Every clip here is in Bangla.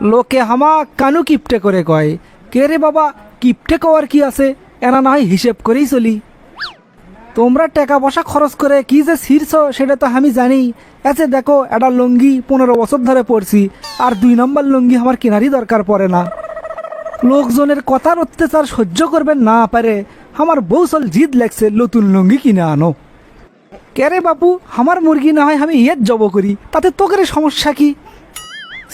লোকে হামা কানু কিপটে করে কয়, কে রে বাবা, কিপটে কওয়ার কি আছে, এনা না হয় হিসেব করেই চলি। তোমরা টাকা পয়সা খরচ করে কি যে ছিঁড়ছ সেটা তো আমি জানি। আচ্ছা দেখো, একটা লুঙ্গি 15 বছর ধরে পরছি, আর 2 নম্বর লুঙ্গি আমার কেনারই দরকার পড়ে না। লোকজনের কথার অত্যাচার সহ্য করবে না পারে আমার বউ চল জিদ লাগছে নতুন লুঙ্গি কিনে আনো। কেরে বাপু, আমার মুরগি না হয় আমি ইয়ের জব করি, তাতে তোকের সমস্যা কি?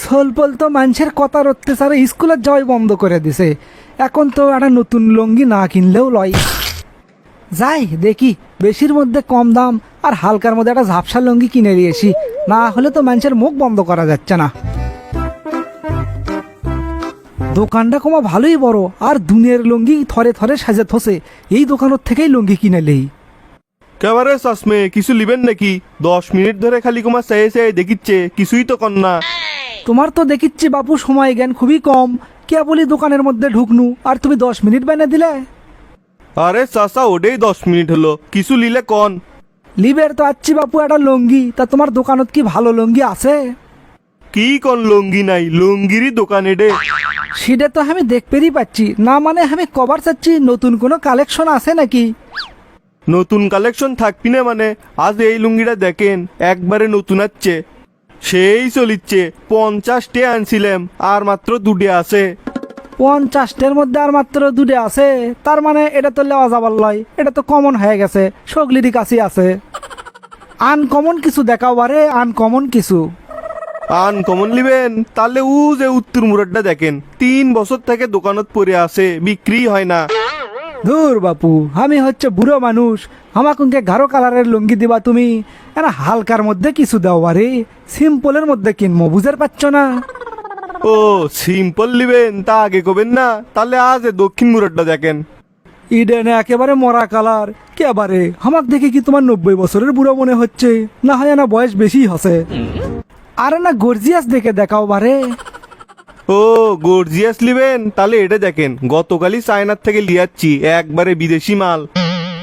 সলপল তো মানুষের কথার অত্যাচারে স্কুলের যাওয়াই বন্ধ করে দিছে, এখন তো একটা নতুন লুঙ্গি না কিনলেও লয়। যাই দেখি বেশির মধ্যে কম দাম আর হালকার মধ্যে একটা ঝাপসা লুঙ্গি কিনে দিয়েছি, না হলে তো মানুষের মুখ বন্ধ করা যাচ্ছে না। দোকানটা কমা ভালোই বড়, আর দুনিয়ার লুঙ্গি থরে থরে সাজে থসে, এই দোকানের থেকেই লুঙ্গি কিনে লেই। কেবারে চাসমে কিছু লিবেন নাকি? 10 মিনিট ধরে খালি কুমার চাই চাই দেখিচ্ছে, কিছুই তো কর না। তোমার তো দেখিচ্ছি বাপু সময় জ্ঞান খুবই কম, কে বলি দোকানের মধ্যে ঢুকনু আর তুমি 10 মিনিট বেনে দিলে। আরে চাচা, ওটাই 10 মিনিট হলো, কিছু লিলে কন। লিবের তো আচ্ছি বাপু একটা লুঙ্গি, তা তোমার দোকানত কি ভালো লুঙ্গি আছে? কি কন লুঙ্গি নাই? লুঙ্গিরই দোকান এডে। সেটা তো আমি দেখতেই পাচ্ছি না, মানে আমি কভার চাচ্ছি নতুন কোনো কালেকশন আছে নাকি? নতুন কালেকশন থাকবি না মানে? আজ এই লুঙ্গিটা দেখেন, একবারে নতুন আছে, সেই চলিচ্ছে। 50টে আনছিলাম, আর মাত্র 2টে আছে। 50টার মধ্যে আর মাত্র 2টে আছে? তার মানে এটা তো লেওয়া যাবার লয়, এটা তো কমন হয়ে গেছে, সগলিরই কাছে আছে। আনকমন কিছু দেখাও বারে, আনকমন কিছু। আনকমন লিবেন? তাহলে ও যে উত্তর মুরাদটা দেখেন, 3 বছর থেকে দোকানত পড়ে আছে, বিক্রি হয় না। ধুর বাপু, আমি হচ্ছে বুড়ো মানুষ, আমাকে গাঢ় কালারের লুঙ্গি দিবা তুমি? এরা হালকার মধ্যে কিছু দাও বারে, সিম্পলের মধ্যে কিনবো, বুঝতে পারছো না? ও সিম্পল লিবেন, তা আগে কবেন না? তাহলে আজ এ দক্ষিণ মুরাদটা দেখেন। ইডেনে একেবারে মরা কালার, কেবারে আমাক দেখে কি তোমার 90 বছরের বুড়ো মনে হচ্ছে? না হয় না বয়স বেশি হসে। আরে না, গর্জিয়াস দেখে দেখাও বারে। ও গর্জিয়াস লিবেন? তাহলে এটা দেখেন, গতকালই চায়নার থেকে লিয়াচ্ছি, একবারে বিদেশি মাল।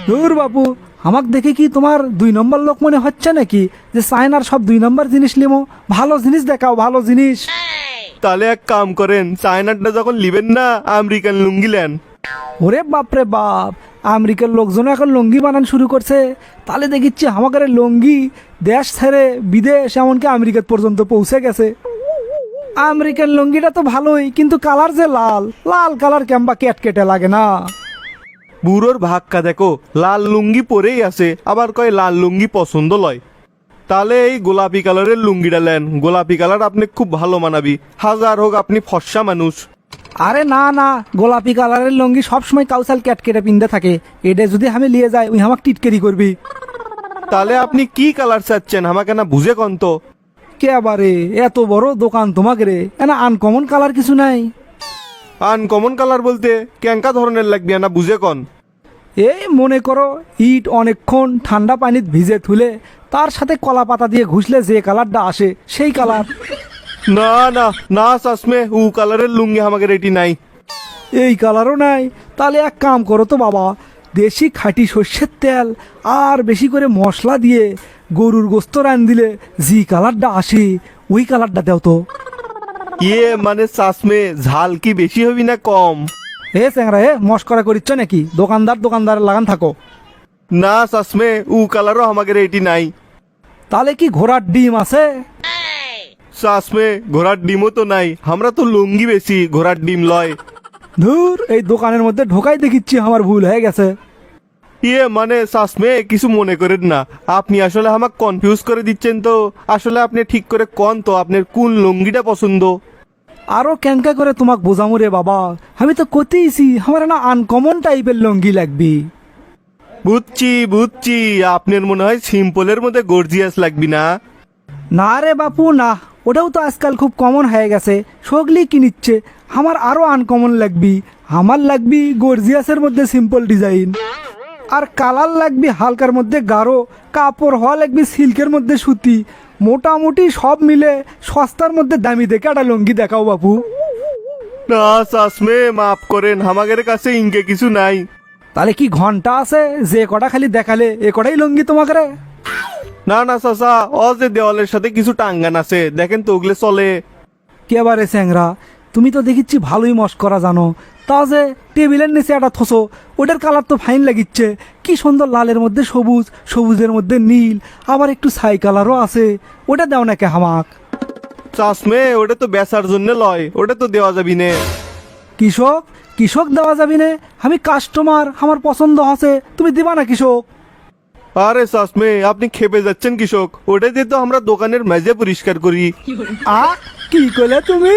ধুর বাপু, আমাক দেখে কি তোমার 2 নম্বর লোক মনে হচ্ছে নাকি, যে চায়নার সব 2 নম্বর জিনিস লিমো? ভালো জিনিস দেখাও, ভালো জিনিস। তাহলে এক কাম করেন, চায়নারটা যখন লিবেন না, আমেরিকান লুঙ্গি লেন। ওরে বাপরে বাপ, আমেরিকার লোকজন এখন লুঙ্গি বানান শুরু করছে। তাহলে দেখিচ্ছি আমাদের লুঙ্গি দেশ ছেড়ে বিদেশ, এমনকি আমেরিকা পর্যন্ত পৌঁছে গেছে। আমেরিকান লুঙ্গিটা তো ভালোই, কিন্তু কালার যে লাল লাল কালার কেমবা কেটকেটে লাগে না? বুড়োর ভাগ্যা দেখো, লাল লুঙ্গি পরেই আছে, আবার কয় লাল লুঙ্গি পছন্দ লয়। তাহলে এই গোলাপি কালারের লুঙ্গিটা লেন, গোলাপি কালার আপনি খুব ভালো মানাবি, হাজার হোক আপনি ফর্সা মানুষ। আরে না না, গোলাপি কালারের লুঙ্গি সবসময় কাউসাল কেটকেটে পিনতে থাকে, এটা যদি আমি নিয়ে যাই ওই আমাকে টিটকেরি করবি। তাহলে আপনি কি কালার চাচ্ছেন আমাকে না বুঝে কন তো? কে আবারে, এত বড় দোকান তোমাকে রে, এনা আনকমন কালার কিছু নাই? আনকমন কালার বলতে কেঙ্কা ধরনের লাগবে না বুঝে কন? এই মনে করো ইট অনেকক্ষণ ঠান্ডা পানিতে ভিজে তুলে তার সাথে কলা পাতা দিয়ে ঘুষলে যে কালারটা আসে সেই কালার। না না না চাসমে, ও কালারের লুঙ্গি আমাকে রেটি নাই। এই কালারও নাই? তাহলে এক কাম করো তো বাবা, দেশি খাঁটি সর্ষের তেল আর বেশি করে মশলা দিয়ে গরুর গোস্ত রান দিলে যে কালারটা আসে ওই কালারটা দাও তো। ইয়ে মানে চাসমে, ঝাল কি বেশি হবি না কম? এ চ্যাংরা, মস্করা করিচ্ছ নাকি? দোকানদার দোকানদার লাগান থাকো। না চাসমে, ও কালারও আমাকে রেটি নাই। তাহলে কি ঘোড়ার ডিম আছে? চাসমে, ঘোড়ার ডিমও তো নাই, আমরা তো লুঙ্গি বেশি, ঘোড়ার ডিম লয়। ধুর, এই দোকানের মধ্যে ঢোকাই দেখিচ্ছি আমার ভুল হয়ে গেছে। ইয়ে মানে চাসমে, কিছু মনে করেন না, আপনি আসলে আমাকে কনফিউজ করে দিচ্ছেন তো। আসলে আপনি ঠিক করে কন তো, আপনার কোন লুঙ্গিটা পছন্দ? আরো ক্যাঙ্কা করে তোমাক বোঝামু রে বাবা, আমি তো কতেইছি আমার না আনকমন টাইপের লুঙ্গি লাগবি। বুঝছি বুঝছি, আপনার মনে হয় সিম্পলের মধ্যে গর্জিয়াস লাগবি না? না রে বাপু না, ওটাও তো আজকাল খুব কমন হয়ে গেছে, সগলি কিনিচ্ছে। আমার আরো আনকমন লাগবি, আমার লাগবি গর্জিয়াসের মধ্যে সিম্পল ডিজাইন, আর কালার লাগবি হালকার মধ্যে গাঢ়, কাপড় হওয়া লাগবি সিল্কের মধ্যে সুতি। মোটামুটি সব মিলে সস্তার মধ্যে দামি দেখে একটা লুঙ্গি দেখাও বাপু। না চাসমে, মাফ করেন, আমাদের কাছে ইনকে কিছু নাই। তাহলে কি ঘন্টা আছে যে কটা খালি দেখালে এ কটাই লুঙ্গি তোমাকে রে? না না চাচা, ও যে দেওয়ালের সাথে কিছু টাঙ্গান আছে, দেখেন তো ওগুলো চলে? কেবারে স্যাংরা, তুমি তো দেখিচ্ছি ভালোই মস্করা জানো। তা যে টেবিলের নিচে একটা থোসো, ওটার কালার তো ফাইন লাগিচ্ছে। কি সুন্দর, লালের মধ্যে সবুজ, সবুজের মধ্যে নীল, আবার একটু ছাই কালারও আছে। ওটা দাও নাকি হামাক? চাষমে ওটা তো বেচার জন্য লয়, ওটা তো দেওয়া যাবি নে। কৃষক, কৃষক দেওয়া যাবি না? আমি কাস্টমার, আমার পছন্দ আছে, তুমি দিবা না কৃষক? আরে চাষমে আপনি খেপে যাচ্ছেন কৃষক, ওটা দিয়ে তো আমরা দোকানের মেজে পরিষ্কার করি। আ কি কইলে তুমি?